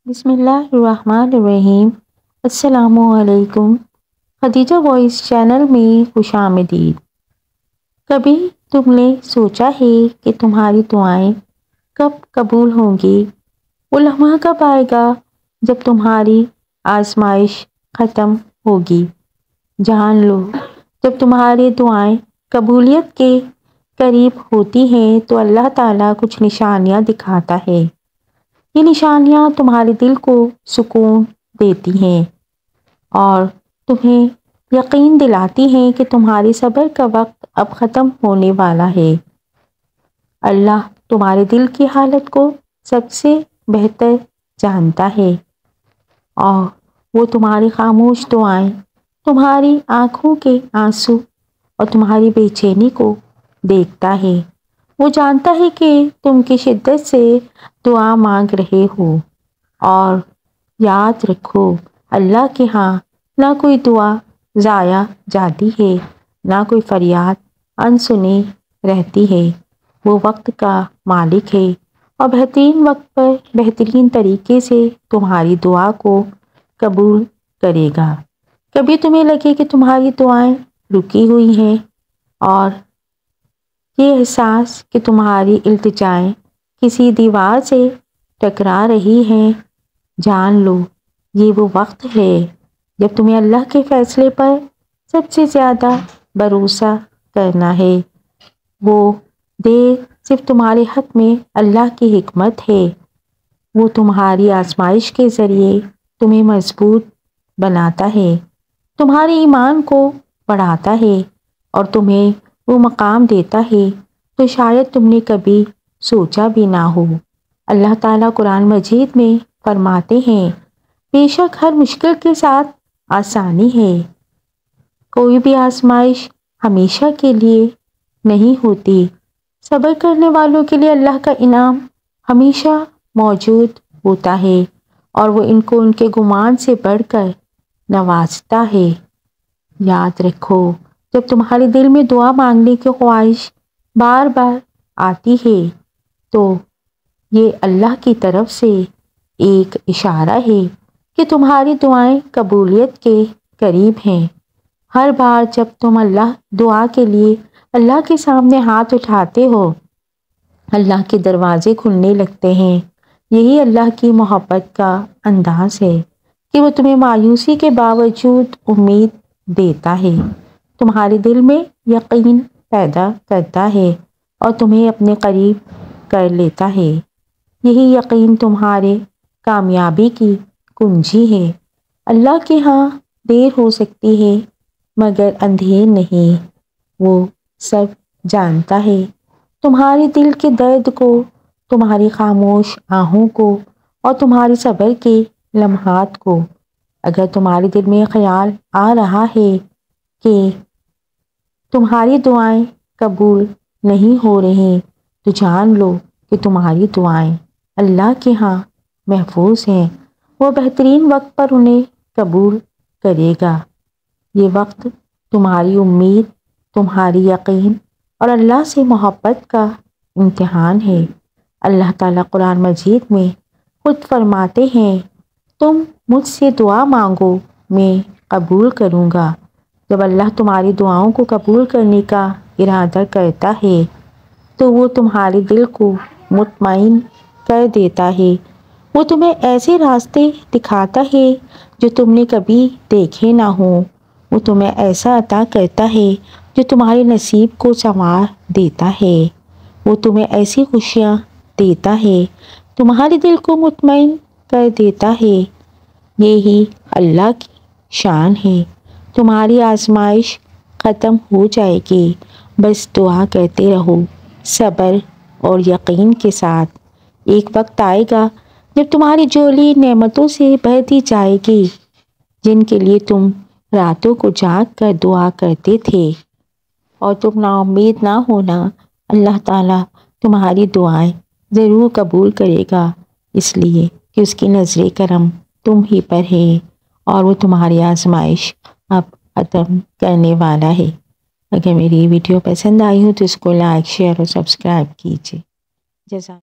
بسم اللہ الرحمن الرحیم۔ السلام علیکم۔ خدیجہ وائس چینل میں خوش آمدید۔ کبھی تم نے سوچا ہے کہ تمہاری دعائیں کب قبول ہوں گی؟ وہ لمحہ کب آئے گا جب تمہاری آزمائش ختم ہوگی؟ جان لو، جب تمہاری دعائیں قبولیت کے قریب ہوتی ہیں تو اللہ تعالیٰ کچھ نشانیاں دکھاتا ہے۔ یہ نشانیاں تمہارے دل کو سکون دیتی ہیں اور تمہیں یقین دلاتی ہیں کہ تمہارے صبر کا وقت اب ختم ہونے والا ہے۔ اللہ تمہارے دل کی حالت کو سب سے بہتر جانتا ہے اور وہ تمہاری خاموش دعائیں، تمہاری آنکھوں کے آنسو اور تمہاری بے چینی کو دیکھتا ہے۔ وہ جانتا ہے کہ تم کی شدت سے دعا مانگ رہے ہو، اور یاد رکھو، اللہ کے ہاں نہ کوئی دعا ضائع جاتی ہے، نہ کوئی فریاد انسنی رہتی ہے۔ وہ وقت کا مالک ہے اور بہترین وقت پر بہترین طریقے سے تمہاری دعا کو قبول کرے گا۔ کبھی تمہیں لگے کہ تمہاری دعائیں رکی ہوئی ہیں اور یہ احساس کہ تمہاری التجائیں کسی دیوار سے ٹکرا رہی ہیں، جان لو یہ وہ وقت ہے جب تمہیں اللہ کے فیصلے پر سب سے زیادہ بھروسہ کرنا ہے۔ وہ دیر صرف تمہارے حق میں اللہ کی حکمت ہے۔ وہ تمہاری آزمائش کے ذریعے تمہیں مضبوط بناتا ہے، تمہارے ایمان کو بڑھاتا ہے اور تمہیں وہ مقام دیتا ہے تو شاید تم نے کبھی سوچا بھی نہ ہو۔ اللہ تعالیٰ قرآن مجید میں فرماتے ہیں، بے شک ہر مشکل کے ساتھ آسانی ہے۔ کوئی بھی آزمائش ہمیشہ کے لیے نہیں ہوتی۔ صبر کرنے والوں کے لیے اللہ کا انعام ہمیشہ موجود ہوتا ہے اور وہ ان کو ان کے گمان سے بڑھ کر نوازتا ہے۔ یاد رکھو، جب تمہارے دل میں دعا مانگنے کی خواہش بار بار آتی ہے تو یہ اللہ کی طرف سے ایک اشارہ ہے کہ تمہاری دعائیں قبولیت کے قریب ہیں۔ ہر بار جب تم دعا کے لیے اللہ کے سامنے ہاتھ اٹھاتے ہو، اللہ کے دروازے کھلنے لگتے ہیں۔ یہی اللہ کی محبت کا انداز ہے کہ وہ تمہیں مایوسی کے باوجود امید دیتا ہے، تمہارے دل میں یقین پیدا کرتا ہے اور تمہیں اپنے قریب کر لیتا ہے۔ یہی یقین تمہارے کامیابی کی کنجی ہے۔ اللہ کے ہاں دیر ہو سکتی ہے مگر اندھیر نہیں۔ وہ سب جانتا ہے، تمہارے دل کے درد کو، تمہاری خاموش آہوں کو اور تمہاری صبر کے لمحات کو۔ اگر تمہارے دل میں خیال آ رہا ہے کہ تمہاری دعائیں قبول نہیں ہو رہی تو جان لو کہ تمہاری دعائیں اللہ کے ہاں محفوظ ہیں۔ وہ بہترین وقت پر انہیں قبول کرے گا۔ یہ وقت تمہاری امید، تمہاری یقین اور اللہ سے محبت کا امتحان ہے۔ اللہ تعالیٰ قرآن مجید میں خود فرماتے ہیں، تم مجھ سے دعا مانگو میں قبول کروں گا۔ جب اللہ تمہاری دعاؤں کو قبول کرنے کا ارادہ کرتا ہے تو وہ تمہارے دل کو مطمئن کر دیتا ہے۔ وہ تمہیں ایسے راستے دکھاتا ہے جو تم نے کبھی دیکھے نہ ہوں۔ وہ تمہیں ایسا عطا کرتا ہے جو تمہارے نصیب کو سنوار دیتا ہے۔ وہ تمہیں ایسی خوشیاں دیتا ہے، تمہارے دل کو مطمئن کر دیتا ہے۔ یہی اللہ کی شان ہے۔ تمہاری آزمائش ختم ہو جائے گی، بس دعا کرتے رہو صبر اور یقین کے ساتھ۔ ایک وقت آئے گا جب تمہاری جھولی نعمتوں سے بھر دی جائے گی، جن کے لیے تم راتوں کو جاگ کر دعا کرتے تھے، اور تم نا امید نہ ہونا، اللہ تعالیٰ تمہاری دعائیں ضرور قبول کرے گا، اس لیے کہ اس کی نظر کرم تم ہی پر ہے اور وہ تمہاری آزمائش اب ختم کرنے والا ہے۔ اگر میری ویڈیو پسند آئی ہو تو اس کو لائک، شیئر اور سبسکرائب کیجیے۔ جزاک